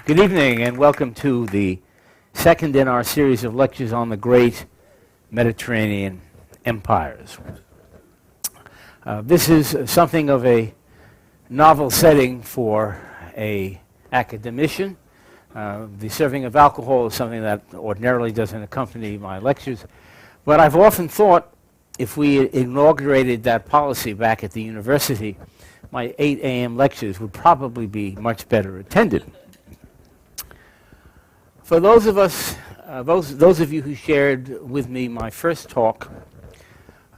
Good evening and welcome to the second in our series of lectures on the great Mediterranean empires. This is something of a novel setting for an academician. The serving of alcohol is something that ordinarily doesn't accompany my lectures, but I've often thought if we inaugurated that policy back at the university, my 8 a.m. lectures would probably be much better attended. For those of us, those of you who shared with me my first talk,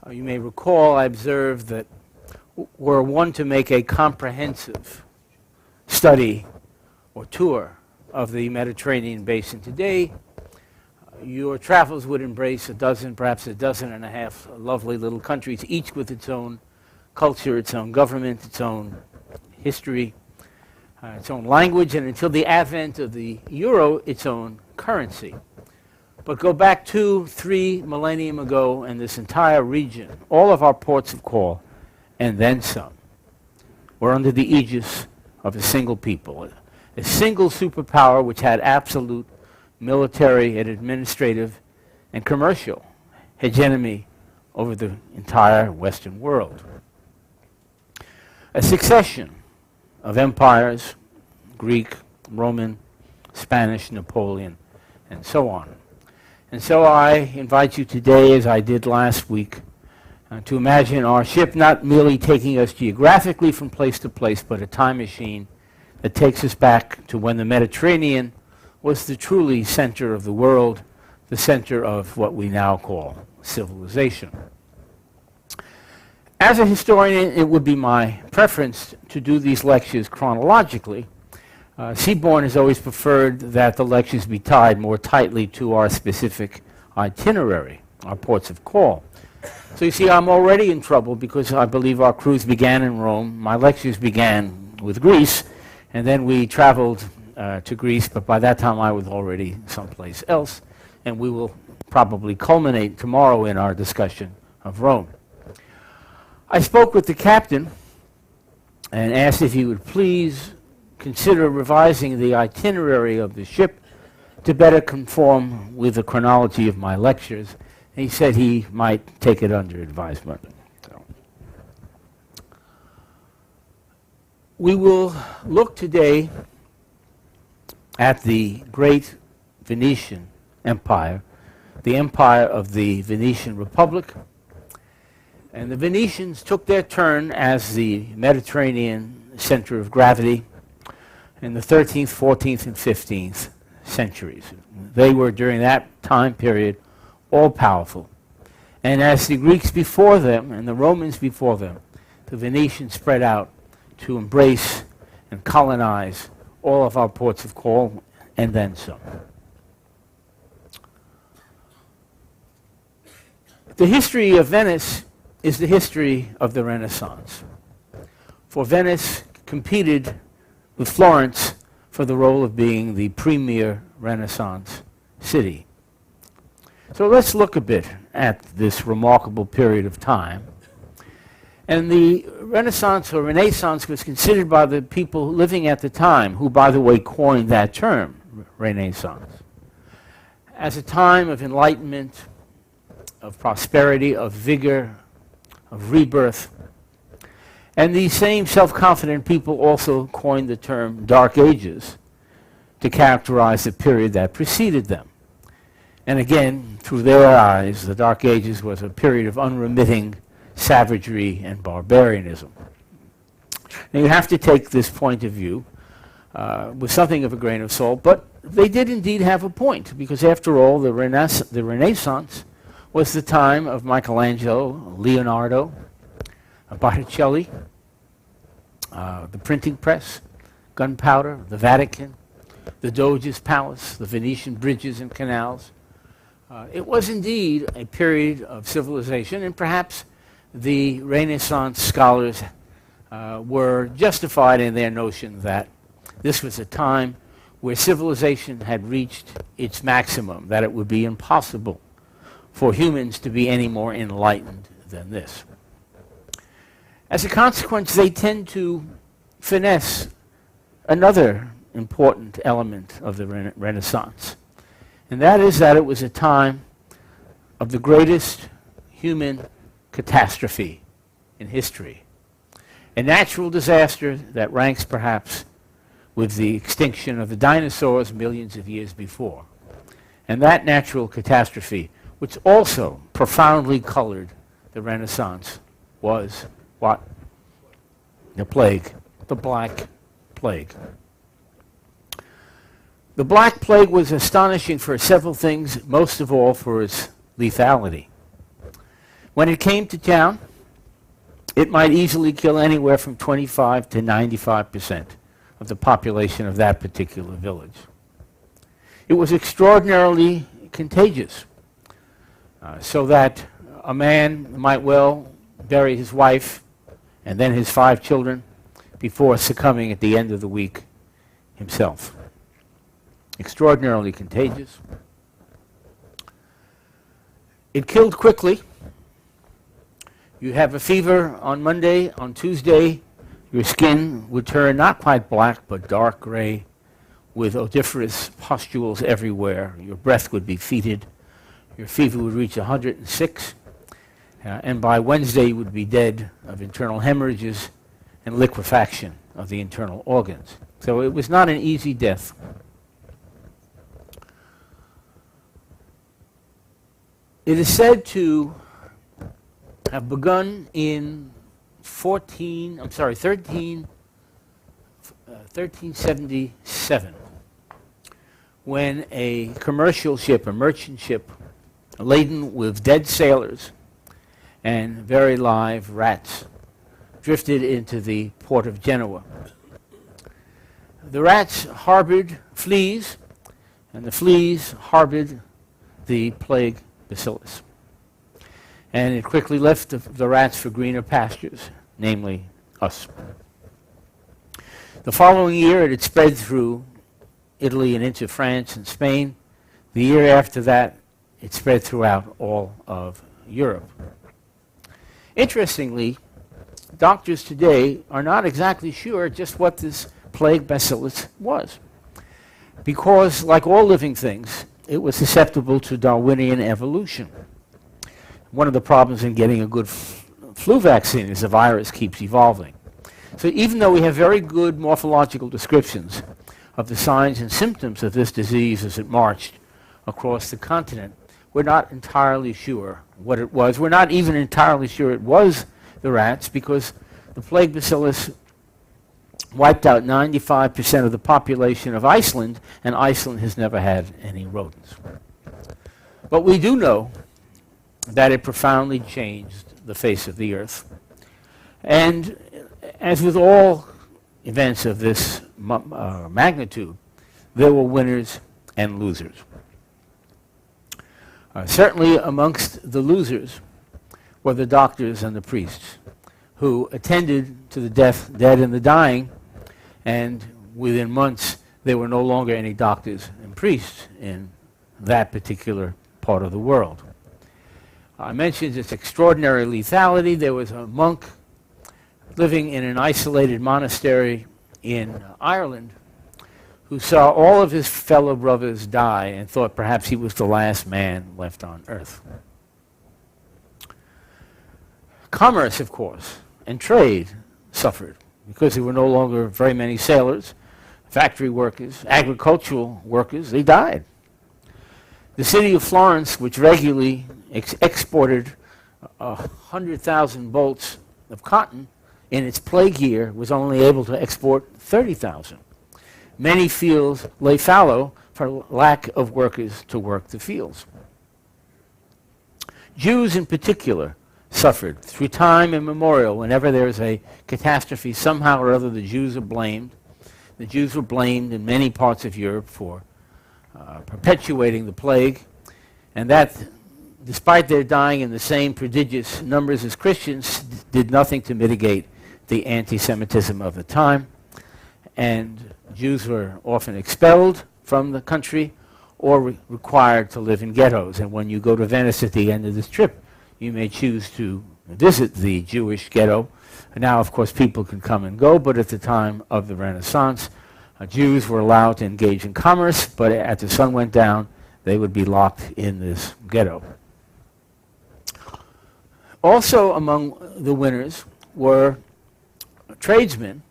you may recall I observed that were one to make a comprehensive study or tour of the Mediterranean basin today, your travels would embrace a dozen, perhaps a dozen and a half lovely little countries, each with its own culture, its own government, its own history, its own language, and until the advent of the euro, its own currency. But go back 2-3 millennium ago, and this entire region, all of our ports of call, and then some, were under the aegis of a single people, a single superpower which had absolute military and administrative and commercial hegemony over the entire Western world. A succession of empires, Greek, Roman, Spanish, Napoleon, and so on. And so I invite you today, as I did last week, to imagine our ship not merely taking us geographically from place to place, but a time machine that takes us back to when the Mediterranean was the truly center of the world, the center of what we now call civilization. As a historian, it would be my preference to do these lectures chronologically. Seaborn has always preferred that the lectures be tied more tightly to our specific itinerary, our ports of call. So you see, I'm already in trouble because I believe our cruise began in Rome. My lectures began with Greece, and then we traveled to Greece, but by that time I was already someplace else, and we will probably culminate tomorrow in our discussion of Rome. I spoke with the captain and asked if he would please consider revising the itinerary of the ship to better conform with the chronology of my lectures. And he said he might take it under advisement. So. We will look today at the great Venetian Empire, the empire of the Venetian Republic. And the Venetians took their turn as the Mediterranean center of gravity in the 13th, 14th, and 15th centuries. They were, during that time period, all-powerful. And as the Greeks before them and the Romans before them, the Venetians spread out to embrace and colonize all of our ports of call, and then some. The history of Venice is the history of the Renaissance. For Venice competed with Florence for the role of being the premier Renaissance city. So let's look a bit at this remarkable period of time. And the Renaissance or Renaissance was considered by the people living at the time, who, by the way, coined that term, Renaissance, as a time of enlightenment, of prosperity, of vigor, of rebirth. And these same self-confident people also coined the term Dark Ages to characterize the period that preceded them. And again, through their eyes, the Dark Ages was a period of unremitting savagery and barbarianism. Now you have to take this point of view with something of a grain of salt, but they did indeed have a point, because after all, the Renaissance was the time of Michelangelo, Leonardo, Botticelli, the printing press, gunpowder, the Vatican, the Doge's palace, the Venetian bridges and canals. It was indeed a period of civilization, and perhaps the Renaissance scholars were justified in their notion that this was a time where civilization had reached its maximum, that it would be impossible for humans to be any more enlightened than this. As a consequence, they tend to finesse another important element of the Renaissance. And that is that it was a time of the greatest human catastrophe in history. A natural disaster that ranks perhaps with the extinction of the dinosaurs millions of years before. And that natural catastrophe, which also profoundly colored the Renaissance, was what? The plague, the Black Plague. The Black Plague was astonishing for several things, most of all for its lethality. When it came to town, it might easily kill anywhere from 25 to 95% of the population of that particular village. It was extraordinarily contagious, so that a man might well bury his wife and then his 5 children before succumbing at the end of the week himself. Extraordinarily contagious. It killed quickly. You have a fever on Monday, on Tuesday, your skin would turn not quite black, but dark gray, with odoriferous pustules everywhere. Your breath would be fetid. Your fever would reach 106. And by Wednesday, you would be dead of internal hemorrhages and liquefaction of the internal organs. So it was not an easy death. It is said to have begun in 1377, when a commercial ship, a merchant ship, laden with dead sailors and very live rats, drifted into the port of Genoa. The rats harbored fleas, and the fleas harbored the plague bacillus. And it quickly left the rats for greener pastures, namely us. The following year, it had spread through Italy and into France and Spain. The year after that, it spread throughout all of Europe. Interestingly, doctors today are not exactly sure just what this plague bacillus was, because, like all living things, it was susceptible to Darwinian evolution. One of the problems in getting a good flu vaccine is the virus keeps evolving. So even though we have very good morphological descriptions of the signs and symptoms of this disease as it marched across the continent, we're not entirely sure what it was. We're not even entirely sure it was the rats, because the plague bacillus wiped out 95% of the population of Iceland, and Iceland has never had any rodents. But we do know that it profoundly changed the face of the earth. And as with all events of this magnitude, there were winners and losers. Certainly amongst the losers were the doctors and the priests, who attended to the dead and the dying, and within months there were no longer any doctors and priests in that particular part of the world. I mentioned its extraordinary lethality. There was a monk living in an isolated monastery in Ireland who saw all of his fellow brothers die and thought perhaps he was the last man left on earth. Commerce, of course, and trade suffered because there were no longer very many sailors, factory workers, agricultural workers. They died. The city of Florence, which regularly exported 100,000 bolts of cotton in its plague year, was only able to export 30,000. Many fields lay fallow for lack of workers to work the fields. Jews in particular suffered through time immemorial. Whenever there is a catastrophe, somehow or other the Jews are blamed. The Jews were blamed in many parts of Europe for perpetuating the plague, and that, despite their dying in the same prodigious numbers as Christians, did nothing to mitigate the anti-Semitism of the time. And Jews were often expelled from the country or required to live in ghettos. And when you go to Venice at the end of this trip, you may choose to visit the Jewish ghetto. And now, of course, people can come and go, but at the time of the Renaissance, Jews were allowed to engage in commerce, but as the sun went down, they would be locked in this ghetto. Also among the winners were tradesmen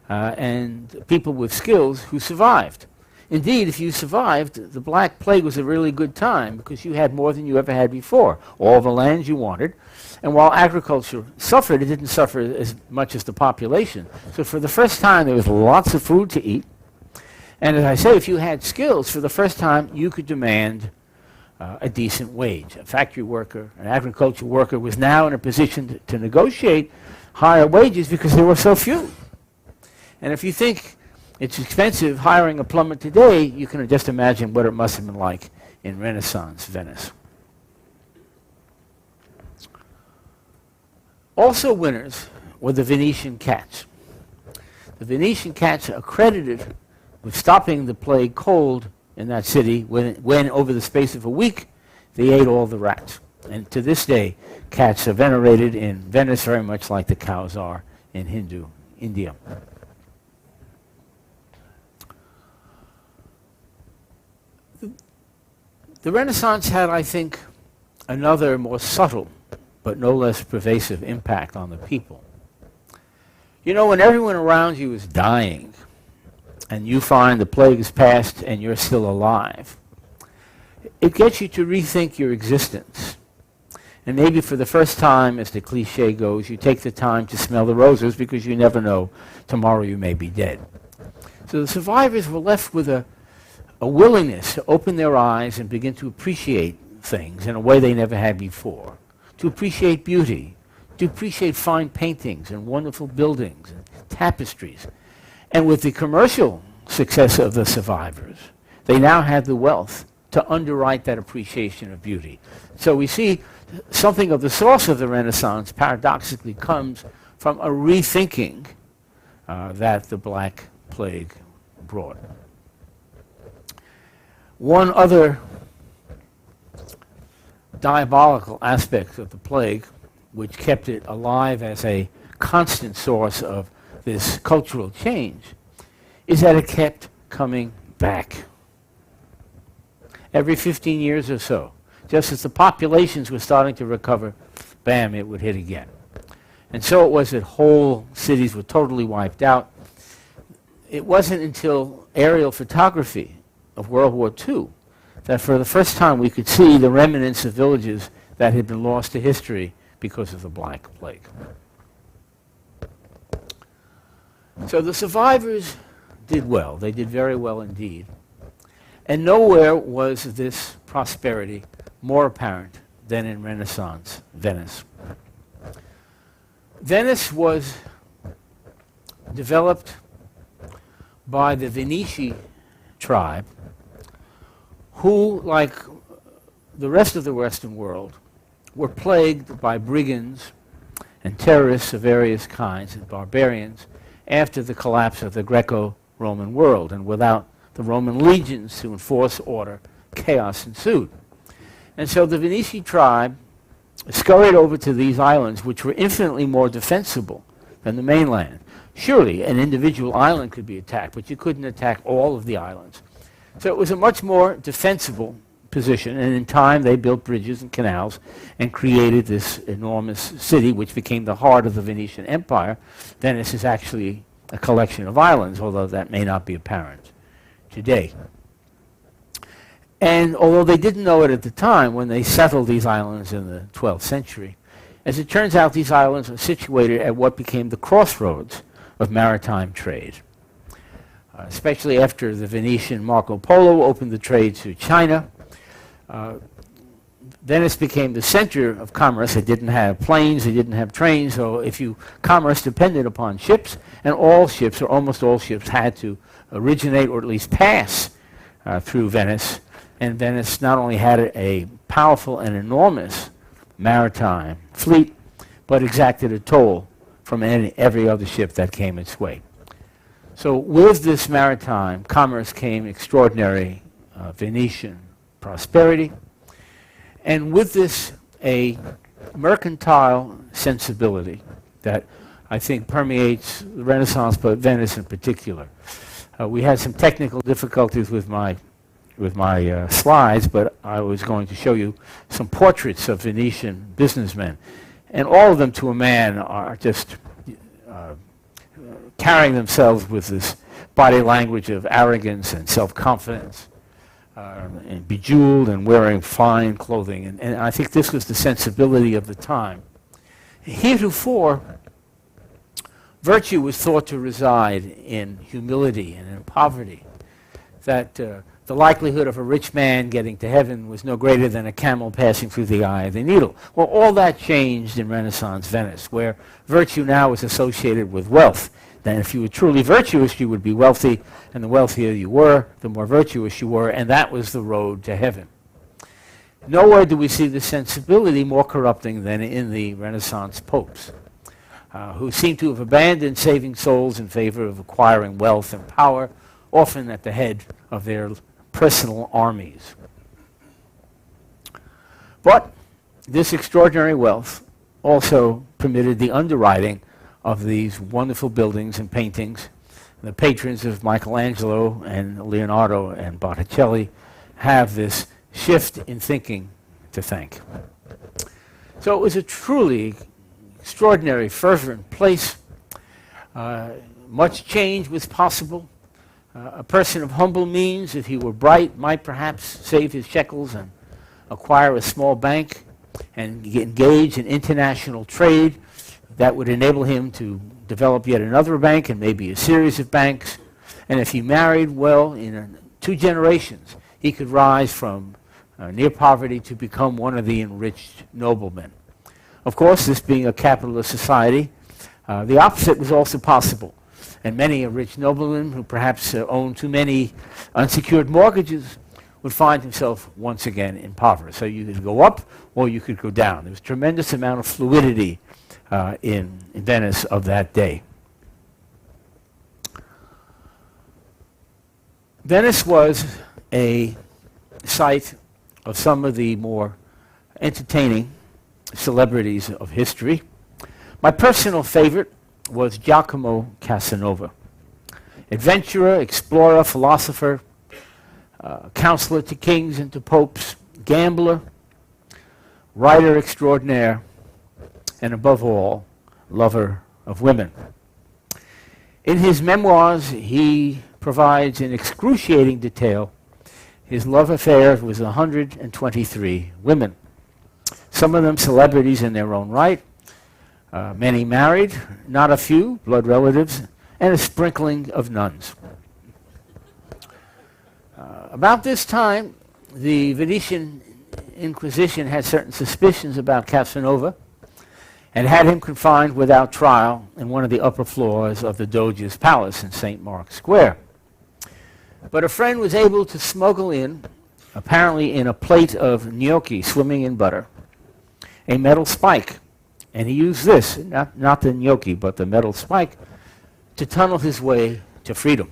and people with skills who survived. Indeed, if you survived, the Black Plague was a really good time because you had more than you ever had before, all the lands you wanted. And while agriculture suffered, it didn't suffer as much as the population. So for the first time, there was lots of food to eat. And as I say, if you had skills, for the first time, you could demand a decent wage. A factory worker, an agriculture worker was now in a position to negotiate higher wages because there were so few. And if you think it's expensive hiring a plumber today, you can just imagine what it must have been like in Renaissance Venice. Also winners were the Venetian cats. The Venetian cats are credited with stopping the plague cold in that city when over the space of a week, they ate all the rats. And to this day, cats are venerated in Venice very much like the cows are in Hindu India. The Renaissance had, I think, another more subtle but no less pervasive impact on the people. You know, when everyone around you is dying and you find the plague is past and you're still alive, it gets you to rethink your existence. And maybe for the first time, as the cliche goes, you take the time to smell the roses because you never know, tomorrow you may be dead. So the survivors were left with a willingness to open their eyes and begin to appreciate things in a way they never had before, to appreciate beauty, to appreciate fine paintings and wonderful buildings and tapestries. And with the commercial success of the survivors, they now had the wealth to underwrite that appreciation of beauty. So we see something of the source of the Renaissance paradoxically comes from a rethinking that the Black Plague brought. One other diabolical aspect of the plague, which kept it alive as a constant source of this cultural change, is that it kept coming back. Every 15 years or so, just as the populations were starting to recover, bam, it would hit again. And so it was that whole cities were totally wiped out. It wasn't until aerial photography of World War II that for the first time we could see the remnants of villages that had been lost to history because of the Black Plague. So the survivors did well. They did very well indeed. And nowhere was this prosperity more apparent than in Renaissance Venice. Venice was developed by the Venetian tribe, who, like the rest of the Western world, were plagued by brigands and terrorists of various kinds and barbarians after the collapse of the Greco-Roman world. And without the Roman legions to enforce order, chaos ensued. And so the Venetian tribe scurried over to these islands, which were infinitely more defensible than the mainland. Surely an individual island could be attacked, but you couldn't attack all of the islands. So it was a much more defensible position, and in time they built bridges and canals and created this enormous city, which became the heart of the Venetian Empire. Venice is actually a collection of islands, although that may not be apparent today. And although they didn't know it at the time, when they settled these islands in the 12th century, as it turns out, these islands are situated at what became the crossroads of maritime trade. Especially after the Venetian Marco Polo opened the trade to China. Venice became the center of commerce. It didn't have planes, it didn't have trains, so commerce depended upon ships, and all ships, or almost all ships, had to originate or at least pass through Venice. And Venice not only had a powerful and enormous maritime fleet, but exacted a toll from every other ship that came its way. So with this maritime commerce came extraordinary Venetian prosperity, and with this a mercantile sensibility that I think permeates the Renaissance, but Venice in particular. We had some technical difficulties with my slides, but I was going to show you some portraits of Venetian businessmen. And all of them, to a man, are just carrying themselves with this body language of arrogance and self-confidence, and bejeweled and wearing fine clothing. And I think this was the sensibility of the time. Heretofore, virtue was thought to reside in humility and in poverty, that the likelihood of a rich man getting to heaven was no greater than a camel passing through the eye of the needle. Well, all that changed in Renaissance Venice, where virtue now was associated with wealth. Then if you were truly virtuous, you would be wealthy, and the wealthier you were, the more virtuous you were, and that was the road to heaven. Nowhere do we see the sensibility more corrupting than in the Renaissance popes, who seem to have abandoned saving souls in favor of acquiring wealth and power, often at the head of their personal armies. But this extraordinary wealth also permitted the underwriting of these wonderful buildings and paintings. The patrons of Michelangelo and Leonardo and Botticelli have this shift in thinking to thank. So it was a truly extraordinary, fervent place. Much change was possible. A person of humble means, if he were bright, might perhaps save his shekels and acquire a small bank and engage in international trade that would enable him to develop yet another bank and maybe a series of banks. And if he married well, in 2 generations, he could rise from near poverty to become one of the enriched noblemen. Of course, this being a capitalist society, the opposite was also possible. And many a rich nobleman who perhaps owned too many unsecured mortgages would find himself once again impoverished. So you could go up or you could go down. There was a tremendous amount of fluidity in Venice of that day. Venice was a site of some of the more entertaining celebrities of history. My personal favorite was Giacomo Casanova, adventurer, explorer, philosopher, counselor to kings and to popes, gambler, writer extraordinaire, and above all, lover of women. In his memoirs, he provides in excruciating detail his love affairs with 123 women, some of them celebrities in their own right, many married, not a few blood relatives, and a sprinkling of nuns. About this time, the Venetian Inquisition had certain suspicions about Casanova and had him confined without trial in one of the upper floors of the Doge's palace in St. Mark's Square. But a friend was able to smuggle in, apparently in a plate of gnocchi swimming in butter, a metal spike. And he used this, not the gnocchi, but the metal spike, to tunnel his way to freedom.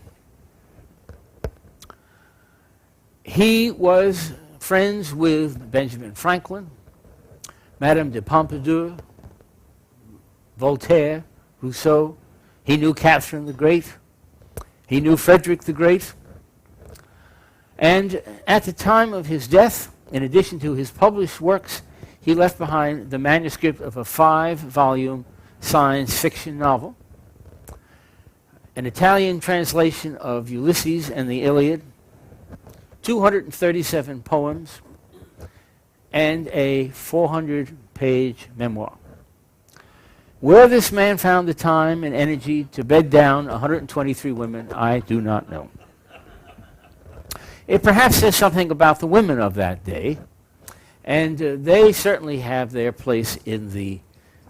He was friends with Benjamin Franklin, Madame de Pompadour, Voltaire, Rousseau. He knew Catherine the Great. He knew Frederick the Great. And at the time of his death, in addition to his published works, he left behind the manuscript of a 5-volume science fiction novel, an Italian translation of Ulysses and the Iliad, 237 poems, and a 400-page memoir. Where this man found the time and energy to bed down 123 women, I do not know. It perhaps says something about the women of that day, and they certainly have their place in the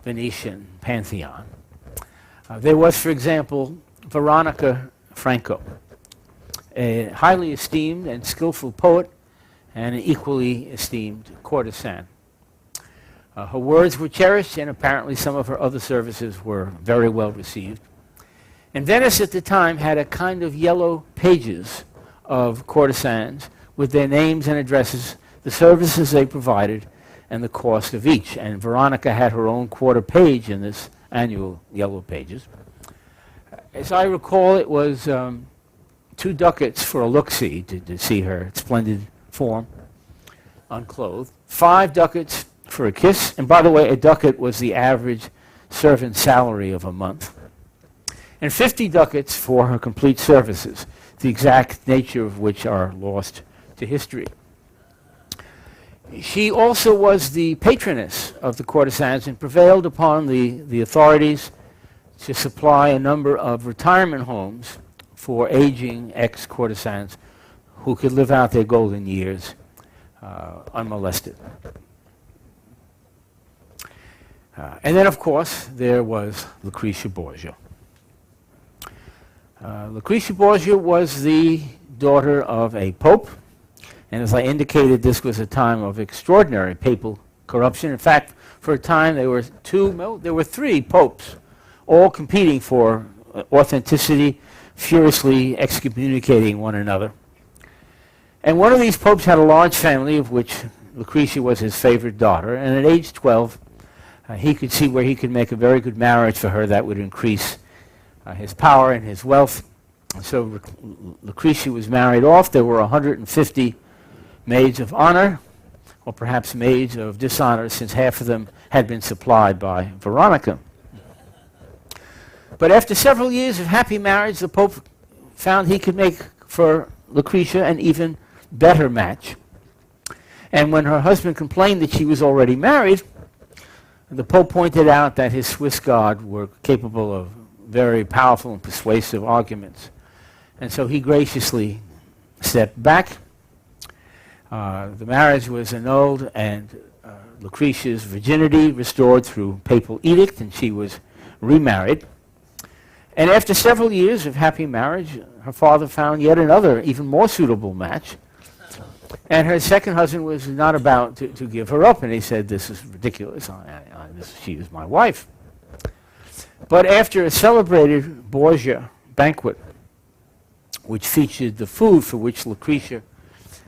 Venetian pantheon. There was, for example, Veronica Franco, a highly esteemed and skillful poet and an equally esteemed courtesan. Her words were cherished, and apparently some of her other services were very well received. And Venice at the time had a kind of yellow pages of courtesans with their names and addresses, the services they provided, and the cost of each. And Veronica had her own quarter page in this annual yellow pages. As I recall, it was 2 ducats for a look-see to see her splendid form, unclothed, 5 ducats for a kiss, and by the way, a ducat was the average servant salary of a month, and 50 ducats for her complete services, the exact nature of which are lost to history. She also was the patroness of the courtesans and prevailed upon the authorities to supply a number of retirement homes for aging ex-courtesans who could live out their golden years unmolested. And then, of course, there was Lucrezia Borgia. Lucrezia Borgia was the daughter of a pope, and as I indicated, this was a time of extraordinary papal corruption. In fact, for a time there were 3 popes, all competing for authenticity, furiously excommunicating one another. And one of these popes had a large family, of which Lucrezia was his favorite daughter, and at age 12, he could see where he could make a very good marriage for her that would increase his power and his wealth. So Lucrezia was married off. There were 150 maids of honor, or perhaps maids of dishonor, since half of them had been supplied by Veronica. But after several years of happy marriage, the Pope found he could make for Lucrezia an even better match. And when her husband complained that she was already married, the Pope pointed out that his Swiss god were capable of very powerful and persuasive arguments. And so he graciously stepped back. The marriage was annulled, and Lucrezia's virginity restored through papal edict, and she was remarried. And after several years of happy marriage, her father found yet another, even more suitable match. And her second husband was not about to give her up, and he said, "This is ridiculous. She is my wife." But after a celebrated Borgia banquet, which featured the food for which Lucrezia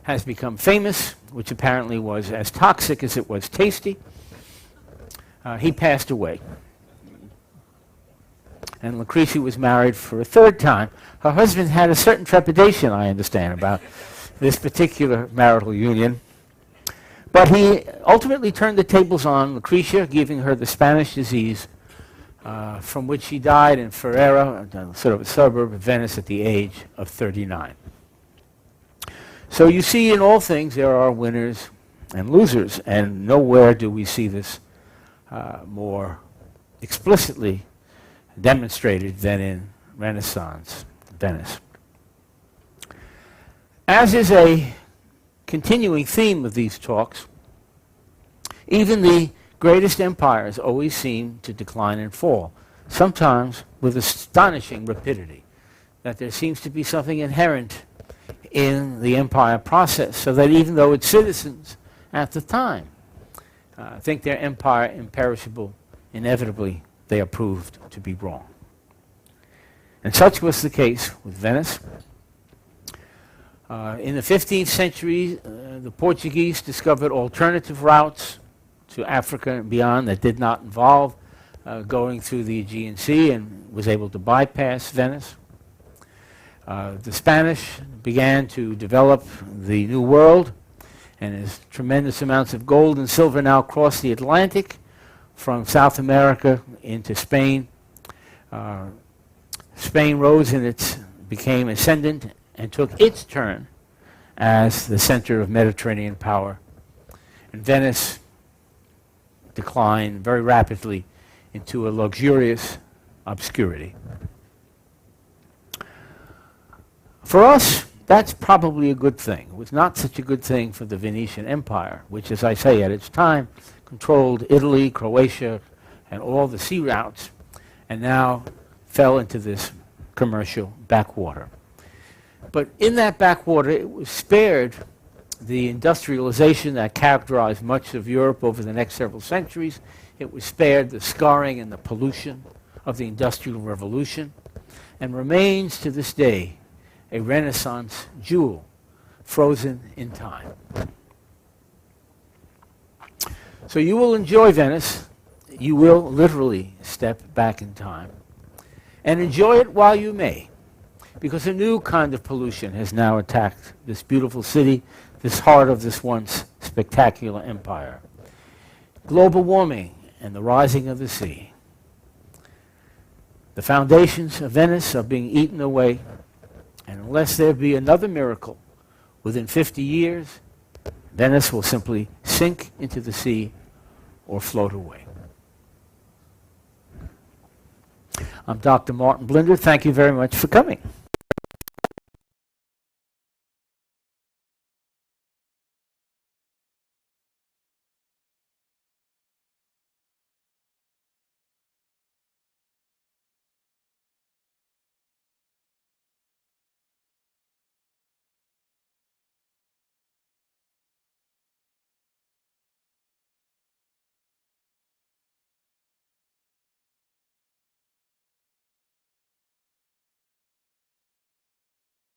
has become famous, which apparently was as toxic as it was tasty, he passed away. And Lucrezia was married for a 3rd time. Her husband had a certain trepidation, I understand, about this particular marital union. But he ultimately turned the tables on Lucrezia, giving her the Spanish disease, from which she died in Ferrara, sort of a suburb of Venice, at the age of 39. So you see, in all things, there are winners and losers, and nowhere do we see this more explicitly demonstrated than in Renaissance Venice. As is a continuing theme of these talks, even the greatest empires always seem to decline and fall, sometimes with astonishing rapidity, that there seems to be something inherent in the empire process, so that even though its citizens at the time think their empire imperishable, inevitably they are proved to be wrong. And such was the case with Venice. In the 15th century, the Portuguese discovered alternative routes to Africa and beyond that did not involve going through the Aegean Sea, and was able to bypass Venice. The Spanish began to develop the New World, and as tremendous amounts of gold and silver now crossed the Atlantic from South America into Spain. Spain rose and became ascendant and took its turn as the center of Mediterranean power. And Venice declined very rapidly into a luxurious obscurity. For us, that's probably a good thing. It was not such a good thing for the Venetian Empire, which, as I say, at its time controlled Italy, Croatia, and all the sea routes, and now fell into this commercial backwater. But in that backwater, it was spared the industrialization that characterized much of Europe over the next several centuries. It was spared the scarring and the pollution of the Industrial Revolution, and remains to this day a Renaissance jewel frozen in time. So you will enjoy Venice. You will literally step back in time and enjoy it while you may. because a new kind of pollution has now attacked this beautiful city, this heart of this once spectacular empire. Global warming and the rising of the sea. The foundations of Venice are being eaten away, and unless there be another miracle within 50 years, Venice will simply sink into the sea or float away. I'm Dr. Martin Blinder. Thank you very much for coming.